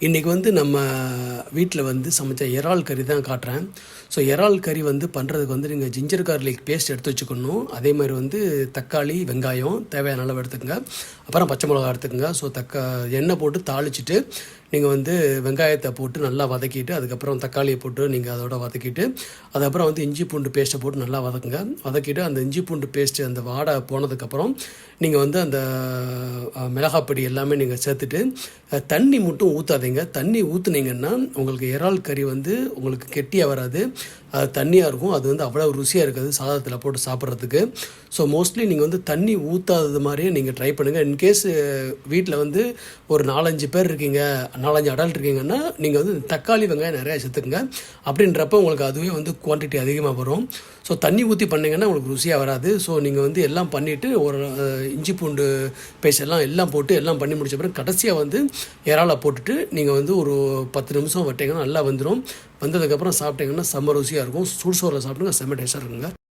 இன்றைக்கி வந்து நம்ம வீட்டில் வந்து சமைச்ச இறால் கறி தான் காட்டுறேன். ஸோ இறால் கறி வந்து பண்ணுறதுக்கு வந்து நீங்கள் ஜிஞ்சர் கார்லிக் பேஸ்ட் எடுத்து வச்சுக்கணும். அதே மாதிரி வந்து தக்காளி, வெங்காயம் தேவையான அளவு எடுத்துக்கோங்க. அப்புறம் பச்சை மிளகா எடுத்துக்கோங்க. ஸோ எண்ணெய் போட்டு தாளிச்சிட்டு நீங்கள் வந்து வெங்காயத்தை போட்டு நல்லா வதக்கிட்டு, அதுக்கப்புறம் தக்காளியை போட்டு நீங்கள் அதோட வதக்கிட்டு, அதுக்கப்புறம் வந்து இஞ்சி பூண்டு பேஸ்ட்டை போட்டு நல்லா வதக்குங்க. வதக்கிட்டு அந்த இஞ்சி பூண்டு பேஸ்ட்டு அந்த வாடை போனதுக்கப்புறம் நீங்கள் வந்து அந்த மிளகாப்பொடி எல்லாமே நீங்கள் சேர்த்துட்டு தண்ணி மட்டும் ஊற்றாதீங்க. தண்ணி ஊற்றுனீங்கன்னா உங்களுக்கு இறால் கறி வந்து உங்களுக்கு கெட்டியாக வராது, அது தண்ணியாக இருக்கும். அது வந்து அவ்வளோ ருசியாக இருக்காது சாதத்தில் போட்டு சாப்பிட்றதுக்கு. ஸோ மோஸ்ட்லி நீங்கள் வந்து தண்ணி ஊற்றாதது மாதிரியே நீங்கள் ட்ரை பண்ணுங்கள். இன்கேஸ் வீட்டில் வந்து ஒரு 4-5 பேர் இருக்கீங்க, 4-5 அடல்ட் இருக்கீங்கன்னா நீங்கள் வந்து தக்காளி வெங்காயம் நிறையா சேர்த்துக்குங்க. அப்படின்றப்ப உங்களுக்கு அதுவே வந்து குவான்டிட்டி அதிகமாக வரும். ஸோ தண்ணி ஊற்றி பண்ணிங்கன்னா உங்களுக்கு ருசியாக வராது. ஸோ நீங்கள் வந்து எல்லாம் பண்ணிவிட்டு ஒரு இஞ்சி பூண்டு பேஸ்ட் எல்லாம் போட்டு எல்லாம் பண்ணி முடிச்ச பிறகு கடைசியாக வந்து இறாலை போட்டுட்டு நீங்கள் வந்து ஒரு 10 நிமிஷம் விட்டிங்கன்னா நல்லா வந்துடும். வந்ததுக்கப்புறம் சாப்பிட்டிங்கன்னா செம்ம ருசியாக இருக்கும். சுடுசோரில் சாப்பிட்டுங்க, செம்ம டேஸ்ட்டாக இருக்குங்க.